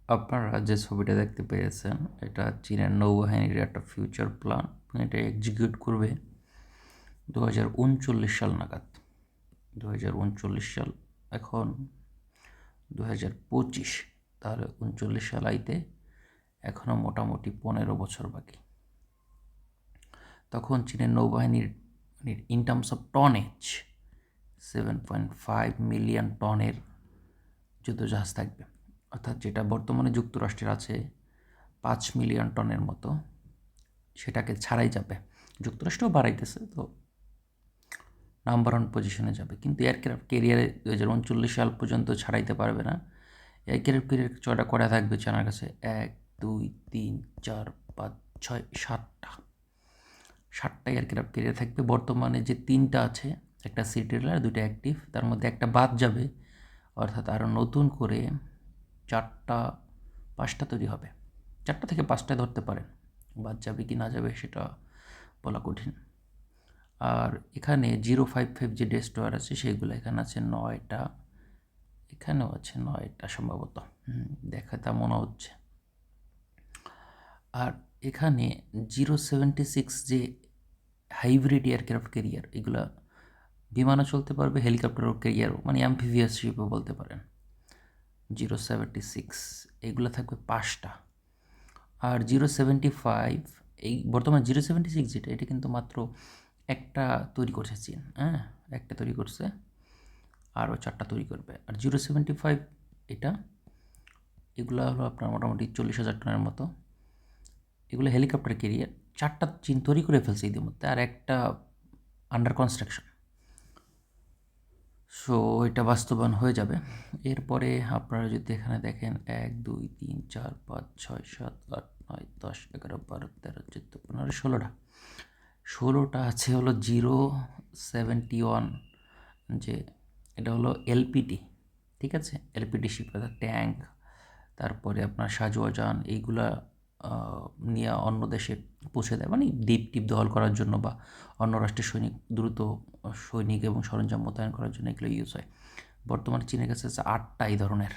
আপনারা যে ছবিটা দেখতে পেয়েছেন এটা চীনের নৌবাহিনীর একটা ফিউচার প্ল্যান। এটা এক্সিকিউট করবে 2039 সাল নাগাদ। 2039 সাল, এখন 2025, তাহলে 39 সাল আইতে এখনও মোটামুটি 15 বছর বাকি। তখন চীনের নৌবাহিনীর in terms of tonnage 7.5 million টনের যুদ্ধজাহাজ থাকবে, অর্থাৎ যেটা বর্তমানে যুক্তরাষ্ট্রের আছে 5 মিলিয়ন টনের মতো, সেটাকে ছাড়াই যাবে। যুক্তরাষ্ট্রও বাড়াইতেছে, তো নাম্বার ওয়ান পজিশনে যাবে, কিন্তু এয়ারক্রাফট ক্যারিয়ারে 2039 সাল পর্যন্ত ছাড়াইতে পারবে না। এয়ারক্রাফট ক্যারিয়ার ছয়টা করা থাকবে চায়নার কাছে, 1 2 3 4 5 6 7টা এয়ারক্রাফট ক্যারিয়ার থাকবে। বর্তমানে যে 3টা আছে, একটা সি ট্রেলার, 2টা অ্যাক্টিভ, তার মধ্যে একটা বাদ যাবে, অর্থাৎ আরও নতুন করে 4টা 5টা তৈরি হবে। 4টা থেকে 5টায় ধরতে পারেন, বাদ যাবে কি না যাবে সেটা বলা কঠিন। আর এখানে 055 যে ডেস্ট্রয়ার আছে সেগুলো এখানে আছে 9টা, এখানেও আছে 9টা সম্ভবত, দেখা তা মনে হচ্ছে। আর এখানে 076 যে হাইব্রিড এয়ারক্রাফট ক্যারিয়ার, এগুলা বিমানও চলতে পারবে, হেলিকপ্টারও ক্যারিয়ারও, মানে অ্যাম্ফিবিয়াস শিপও বলতে পারেন। 076 এইগুলো থাকবে 5টা। আর 075, এই বর্তমানে 076 যেটা, এটা কিন্তু মাত্র একটা তৈরি করছে চীন, একটা তৈরি করছে, আরও 4টা তৈরি করবে। আর 075 এটা, এগুলো হলো আপনার মোটামুটি 40,000 টনের মতো। এগুলো হেলিকপ্টার ক্যারিয়ার, 4টা চীন তৈরি করে ফেলছে ইতিমধ্যে, আর একটা আন্ডার কনস্ট্রাকশন। সো এটা বাস্তবায়ন হয়ে যাবে। এরপরে আপনারা যদি এখানে দেখেন 1 2 3 4 5 6 7 8 9 10 11 12 13 14 15 16টা আছে হলো 071, যে এটা হলো এলপিটি, ঠিক আছে, এলপিটি শিপ, ট্যাঙ্ক, তারপরে আপনার সাজোয়াজান, এইগুলা নিয়ে অন্য দেশে পৌঁছে দেয়, মানে দ্বীপ টিপ দখল করার জন্য বা অন্য রাষ্ট্রের দ্রুত সৈনিক এবং সরঞ্জাম মোতায়েন করার জন্য এগুলো ইউজ হয়। বর্তমানে চীনের কাছে আছে 8টা এই ধরনের,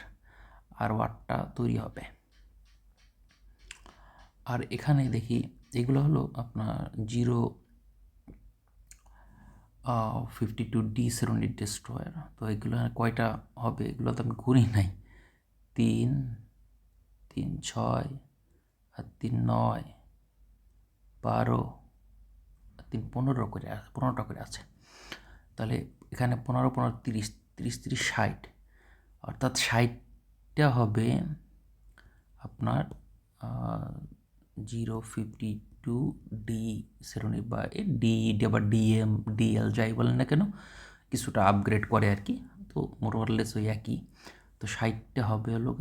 আরও 8টা তৈরি হবে। আর এখানে দেখি এগুলো হলো আপনার 052D শ্রেণীর ডেস্ট্রয়ার। তো এগুলো কয়টা হবে এগুলো তো আমি গুনি নাই, 3 3 6 আর 3 9 12 আর 3 15 করে, 15টা করে আছে। তাহলে এখানে 15 15 30 30 30 60, অর্থাৎ 60টা হবে আপনার 052D শ্রেণী, বা ডি বা ডিএম ডিএল যাই বলেন না কেন, কিছুটা আপগ্রেড করে আর কি, তো মোরলেস ওই একই। তো 60টা হবে হলো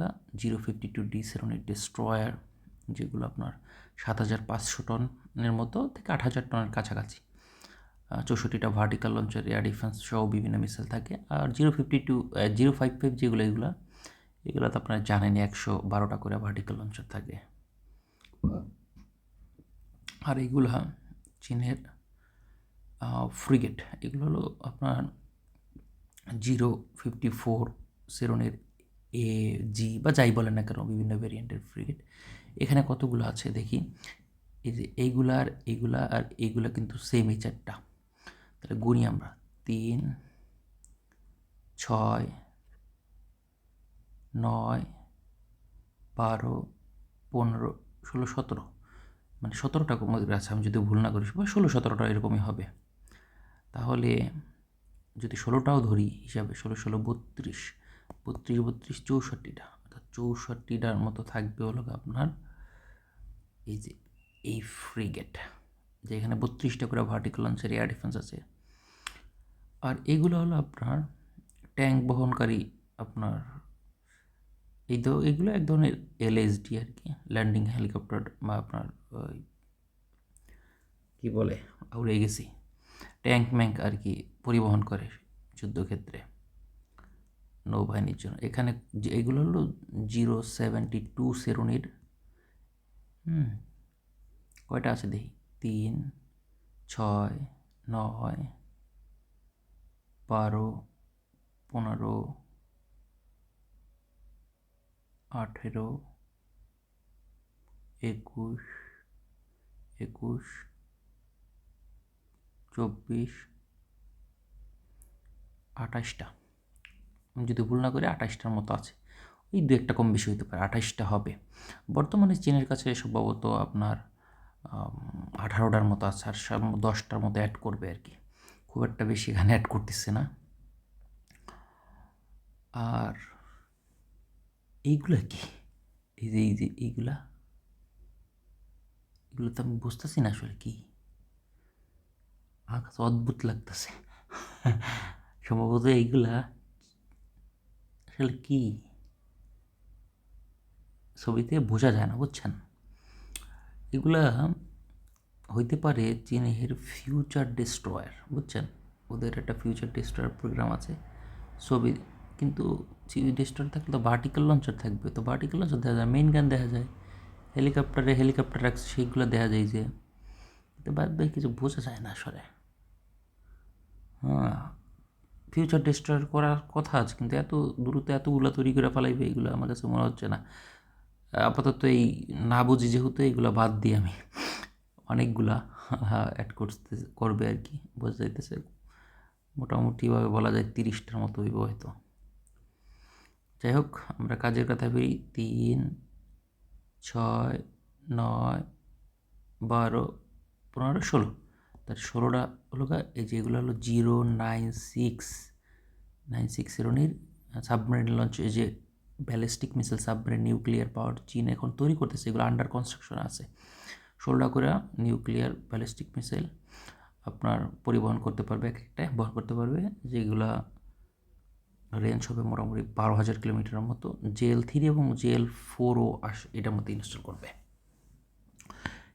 052D শ্রেণীর ডেস্ট্রয়ার, যেগুলো আপনার 7,500 টনের মতো থেকে 8,000 টনের কাছাকাছি। 64টা ভার্টিক্যাল লঞ্চার, এয়ার ডিফেন্স সহ বিভিন্ন মিসাইল থাকে। আর 055 যেগুলো, এগুলো তো আপনারা জানেনই, 112টা করে ভার্টিক্যাল লঞ্চার থাকে। আর এগুলা চীনের ফ্রিগেট, এগুলো হলো আপনার 054 শ্রেণীর এ জি বা যাই বলেন না কেন, বিভিন্ন ভেরিয়েন্টের ফ্রিগেট। এখানে কতগুলো আছে দেখি, এই যে এইগুলা আর এইগুলা কিন্তু সেম, এই 4টা। তাহলে গুনি আমরা, 3 6 9 12 15 16 17, মানে 17টা মধ্যে আছে, আমি যদি ভুল না করি 16 17টা এরকমই হবে। তাহলে যদি 16টাও ধরি হিসাবে, 16 16 32 32 32 64টা, অর্থাৎ 64টার মতো থাকবে হলো আপনার এই যে এই ফ্রিগেট, যে এখানে 32টা করে ভার্টিক্যাল লঞ্চের এয়ার ডিফেন্স আছে। আর এগুলো হলো আপনার ট্যাঙ্ক বহনকারী, আপনার এগুলো এক ধরনের এলএসডি আর কি, ল্যান্ডিং হেলিকপ্টার, বা আপনার ওই কী বলে, উড়ে গেছি, ট্যাঙ্ক ম্যাঙ্ক আর কি পরিবহন করে যুদ্ধক্ষেত্রে নৌবাহিনীর জন্য। এখানে যে এগুলো হলো 072 শ্রেণীর, কয়টা আছে দেখি, 3 6 9 12 15 18 21, 21, 24, 28টা, আমি যদি ভুল না করি 28টার মতো আছে, ওই দু একটা কম বেশি হতে পারে, 28টা হবে। বর্তমানে চীনের কাছে সম্ভবত আপনার 18টার মতো আছে, আর 10টার মতো অ্যাড করবে আর কি, খুব একটা বেশি এখানে অ্যাড করতেছে না। আর এইগুলা কি, এই যে এইগুলা তো আমি বুঝতেছি না আসলে কি, আমার কাছে অদ্ভুত লাগতেছে। সম্ভবত এইগুলা আসলে কি, ছবিতে বোঝা যায় না, বুঝছেন। এগুলা হইতে পারে চীনের ফিউচার ডিস্ট্রয়ার, বুঝছেন, ওদের একটা ফিউচার ডিস্ট্রয়ার প্রোগ্রাম আছে ছবি, কিন্তু ডিস্ট্রয়ার থাকলে তো ভার্টিক্যাল লঞ্চার থাকবে, তো ভার্টিক্যাল লঞ্চার দেখা যায়, মেইন গান দেখা যায়, হেলিকপ্টার রাখছে সেইগুলো দেখা যায়, যে তো বাদ বাকি কিছু বোঝা যায় না আসলে। হ্যাঁ, ফিউচার ডিস্ট্রয়ার করার কথা আছে, কিন্তু এত দ্রুত এতগুলো তৈরি করে ফেলাইবে এগুলো আমার কাছে মনে হচ্ছে না। আপাতত এই না বুঝি যেহেতু এইগুলো বাদ দিই আমি, অনেকগুলা অ্যাড করবে আর কি, বোঝা যাইতেছে মোটামুটিভাবে বলা যায় 30টার মতো হইব হয়তো। যাই হোক, আমরা কাজের কথা বেরি, 3, 6, 9, 12, 15, 16, তার 16টা হলো এই যে এগুলো হলো 096 শ্রেণীর সাবমেরিন লঞ্চ, এই যে ballistic missile submarine nuclear power চীন এখন তৈরি করতেছে, এগুলো আন্ডার কনস্ট্রাকশন আছে। 16টা করে নিউক্লিয়ার ব্যালিস্টিক মিসাইল আপনার পরিবহন করতে পারবে, এক একটা বহন করতে পারবে, যেগুলা রেঞ্জ হবে মোটামুটি 12,000 কিলোমিটারের মতো। JL-3 এবং JL-4ও এটার মধ্যে ইনস্টল করবে।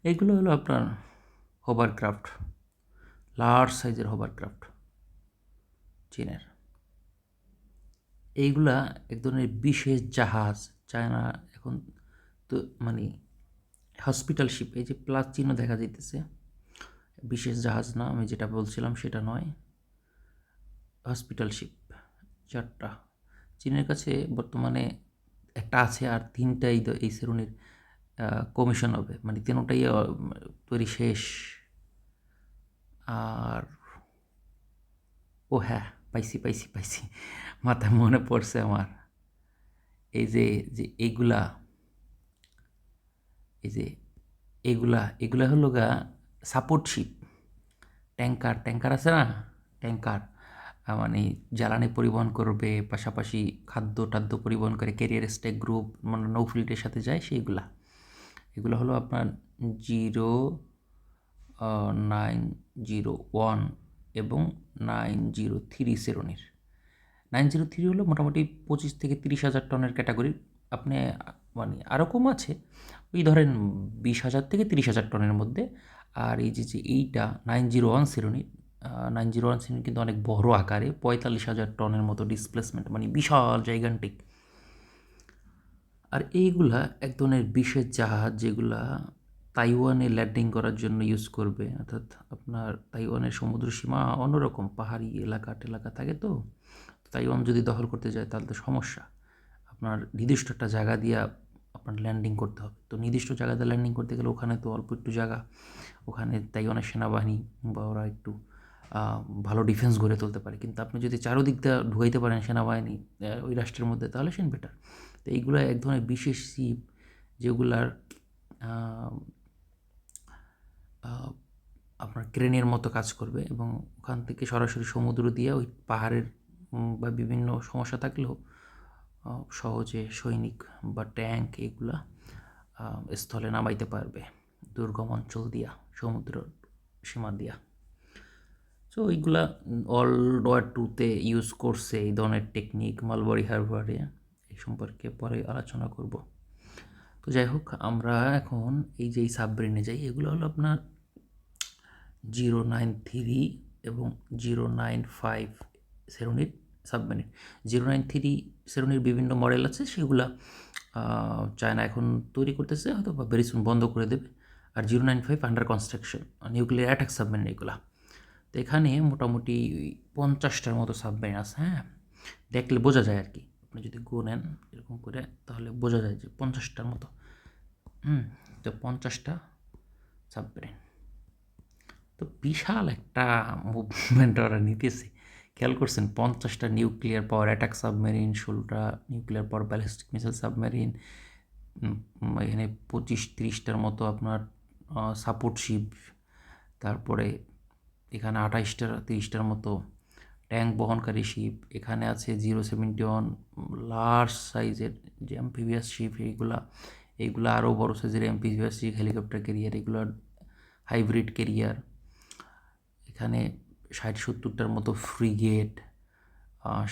এইগুলো হলো আপনার হোভারক্রাফট, লার্জ সাইজের হোভারক্রাফট চীনের। এইগুলা এক ধরনের বিশেষ জাহাজ, চায়না এখন তো মানে হসপিটাল শিপ, এই যে প্লাস চিহ্ন দেখা যাইতেছে, বিশেষ জাহাজ না, আমি যেটা বলছিলাম সেটা নয়, হসপিটাল শিপ 4টা চীনের কাছে বর্তমানে একটা আছে, আর 3টাই এই শ্রেণীর কমিশন হবে, মানে 3টাই তৈরি শেষ। আর ও হ্যাঁ, পাইছি, মাথায় মনে পড়ছে আমার, এই যে যে এইগুলা, এই যে এগুলা হলো সাপোর্ট শিপ, ট্যাঙ্কার আছে না, ট্যাঙ্কার মানে জ্বালানি পরিবহন করবে, পাশাপাশি খাদ্য টাদ্য পরিবহন করে, ক্যারিয়ার স্ট্যাক গ্রুপ মানে নৌফ্লিটের সাথে যায় সেইগুলা। এগুলো হলো আপনার 901 এবং 903 শ্রেণীর। 903 হলো মোটামুটি 25 থেকে 30,000 টনের ক্যাটাগরি, আপনি মানে আরও কম আছে, ওই ধরেন 20,000 থেকে 30,000 টনের মধ্যে। আর এই যে এইটা 901 শ্রেণী, 901 শ্রেণী কিন্তু অনেক বড় আকারে, 45,000 টনের মতো ডিসপ্লেসমেন্ট, মানে বিশাল জাইগান্টিক। আর এইগুলা এক ধরনের বিশেষ জাহাজ, যেগুলা তাইওয়ানে ল্যান্ডিং করার জন্য ইউজ করবে, অর্থাৎ আপনার তাইওয়ানের সমুদ্র সীমা অন্যরকম, পাহাড়ি এলাকা থাকে, তো তাইওয়ান যদি দখল করতে যায় তাহলে তো সমস্যা, আপনার নির্দিষ্ট একটা জায়গা দিয়ে আপনার ল্যান্ডিং করতে হবে, তো নির্দিষ্ট জায়গাতে ল্যান্ডিং করতে গেলে ওখানে তো অল্প একটু জায়গা, ওখানে তাইওয়ানের সেনাবাহিনী বা ওরা একটু ভালো ডিফেন্স গড়ে তুলতে পারে, কিন্তু আপনি যদি চারোদিক দিয়ে ঢুকাইতে পারেন সেনাবাহিনী ওই রাষ্ট্রের মধ্যে, তাহলে সেন বেটার। তো এইগুলো এক ধরনের বিশেষ শিপ, যেগুলার আপনার ক্রেনের মতো কাজ করবে, এবং ওখান থেকে সরাসরি সমুদ্র দিয়ে ওই পাহাড়ের বা বিভিন্ন সমস্যা থাকলেও সহজে সৈনিক বা ট্যাঙ্ক এগুলা স্থলে নামাইতে পারবে, দুর্গম অঞ্চল দিয়া, সমুদ্র সীমা দিয়া। সো এইগুলা ওয়ার্ল্ড ওয়ার 2-তে ইউজ করছে এই ধরনের টেকনিক, মালবারি হারবারে, এই সম্পর্কে পরে আলোচনা করব। তো যাই হোক, আমরা এখন এই যে সাবমেরিনে যাই, এগুলো হলো আপনার 093 এবং 095 শ্রেণীর সাবমেরিন। 093 শ্রেণীর বিভিন্ন মডেল আছে, সেগুলা চায়না এখন তৈরি করতেছে, হয়তো বা ভেরি সুন বন্ধ করে দেবে। আর 095 under construction, nuclear attack submarine এগুলা। তো এখানে মোটামুটি 50টার মতো সাবমেরিন আছে, হ্যাঁ, দেখলে বোঝা যায় আর কি, আপনি যদি গোনেন এরকম করে তাহলে বোঝা যায় যে 50টার মতো। তো 50টা সাবমেরিন, তো বিশাল একটা মুভমেন্ট ওরা নিতেছে। খেয়াল করছেন 50টা নিউক্লিয়ার পাওয়ার অ্যাটাক সাবমেরিন, 16টা nuclear power ballistic missile submarine, এখানে 25-30টার মতো আপনার সাপোর্ট শিপ, তারপরে এখানে 28-30টার মতো ট্যাঙ্ক বহনকারী শিপ, এখানে আছে 071 লার্জ সাইজের যে অ্যাম্ফিবিয়াস শিপ, এইগুলা আরও বড় সাইজের অ্যাম্ফিবিয়াস শিপ, হেলিকপ্টার ক্যারিয়ার, এগুলো হাইব্রিড ক্যারিয়ার। এখানে 60-70টার মতো ফ্রিগেট,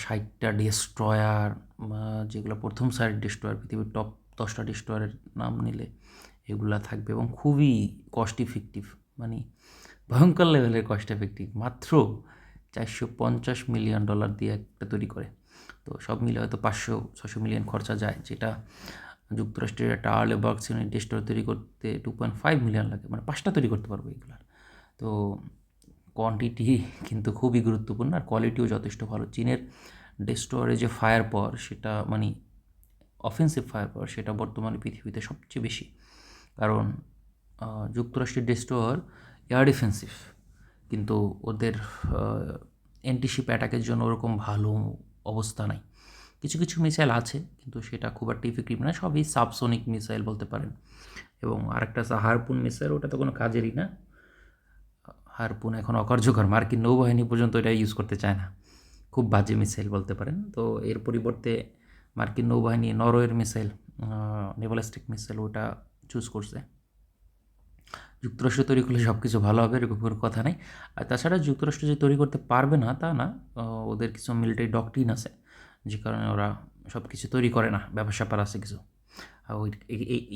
60টা ডেস্ট্রয়ার, যেগুলো প্রথম সারির ডেস্ট্রয়ার, পৃথিবীর টপ 10টা ডেস্ট্রয়ারের নাম নিলে এগুলা থাকবে, এবং খুবই কস্ট ইফেক্টিভ, মানে ভয়ঙ্কর লেভেলের কস্ট এফেক্টিভ। মাত্র $450 মিলিয়ন দিয়ে একটা তৈরি করে। তো সব মিলে হয়তো 500-600 মিলিয়ন খরচা যায়, যেটা যুক্তরাষ্ট্রের একটা আর্লেবার্গ শ্রেণীর ডেস্ট্রয়ার তৈরি করতে 2.5 মিলিয়ন লাগে, মানে 5টা তৈরি করতে পারবো এগুলার। তো কোয়ান্টিটি কিন্তু খুবই গুরুত্বপূর্ণ, আর কোয়ালিটিও যথেষ্ট ভালো। চীনের ডেস্ট্রয়ারে যে ফায়ার পাওয়ার, সেটা মানে অফেন্সিভ ফায়ার পাওয়ার, সেটা বর্তমানে পৃথিবীতে সবচেয়ে বেশি। কারণ যুক্তরাষ্ট্রের ডেস্ট্রয়ার এয়ার ডিফেন্সিভ, কিন্তু ওদের অ্যান্টিশিপ অ্যাটাকের জন্য ওরকম ভালো অবস্থা নাই। কিছু কিছু মিসাইল আছে, কিন্তু সেটা খুব একটা ইফেক্টিভ না, সবই সাবসোনিক মিসাইল বলতে পারেন। এবং আরেকটা আছে হারপুন মিসাইল, ওটা তো কোনো কাজেরই না। হারপুন এখন অকার্যকর, মার্কিন নৌবাহিনী পর্যন্ত এটা ইউজ করতে চায় না, খুব বাজে মিসাইল বলতে পারেন। তো এর পরিবর্তে মার্কিন নৌবাহিনী নরওয়ের মিসাইল, নেভালিস্টিক মিসাইল, ওটা চুজ করছে। যুক্তরাষ্ট্র তৈরি করলে সব কিছু ভালো হবে এরকম কোনো কথা নেই। আর তাছাড়া যুক্তরাষ্ট্র যে তৈরি করতে পারবে না তা না, ওদের কিছু মিলিটারি ডকট্রিন আছে, যে কারণে ওরা সব কিছু তৈরি করে না, ব্যাপার স্যাপার আছে কিছু। আর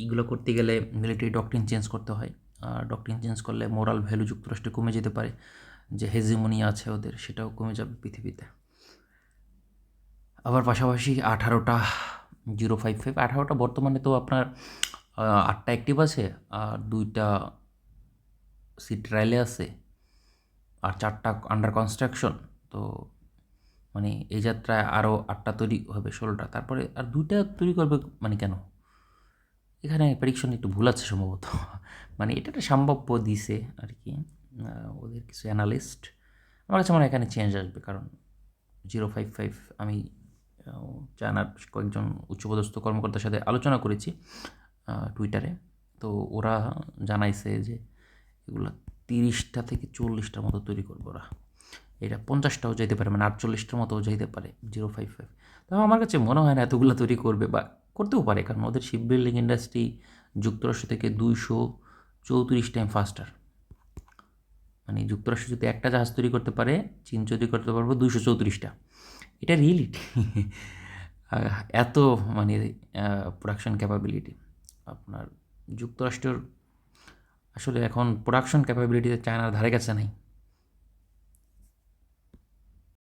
এইগুলো করতে গেলে মিলিটারি ডকট্রিন চেঞ্জ করতে হয়, আর ডকট্রিন চেঞ্জ করলে মোরাল ভ্যালু যুক্তরাষ্ট্রে কমে যেতে পারে, যে হেজিমনি আছে ওদের, সেটাও কমে যাবে পৃথিবীতে। আবার পাশাপাশি 18টা 055, 18টা বর্তমানে তো আপনার 8টা অ্যাক্টিভ আছে, আর 2টা সি ট্রায়ালে আছে, আর 4টা আন্ডার কনস্ট্রাকশন। তো মানে এই যাত্রায় আরও 8টা তৈরি হবে, 16টা, তারপরে আর 2টা তৈরি করবে। মানে কেন, এখানে প্রেডিকশন একটু ভুল আছে সম্ভবত। মানে এটা একটা সম্ভাব্য দিছে আর কি ওদের কিছু অ্যানালিস্ট। আমার কাছে মনে হয় এখানে চেঞ্জ আসবে, কারণ 055 আমি চায়নার কয়েকজন উচ্চপদস্থ কর্মকর্তার সাথে আলোচনা করেছি টুইটারে। তো ওরা জানাইছে যে এগুলো 30টা থেকে 40টার মতো তৈরি করবো ওরা। এটা 50টাও যাইতে পারে, মানে 48টার মতো যাইতে পারে 055। তবে আমার কাছে মনে হয় না এতগুলো তৈরি করবে, বা করতেও পারে, কারণ ওদের শিপ বিল্ডিং ইন্ডাস্ট্রি যুক্তরাষ্ট্র থেকে 234 টাইম ফাস্টার। মানে যুক্তরাষ্ট্র যদি একটা জাহাজ তৈরি করতে পারে, চীন তৈরি করতে পারবো 234টা। এটা রিয়েলিটি। এত মানে প্রোডাকশন ক্যাপাবিলিটি আপনার যুক্তরাষ্ট্রের, আসলে এখন প্রোডাকশন ক্যাপাবিলিটিতে চায়নার ধারে কাছে নাই।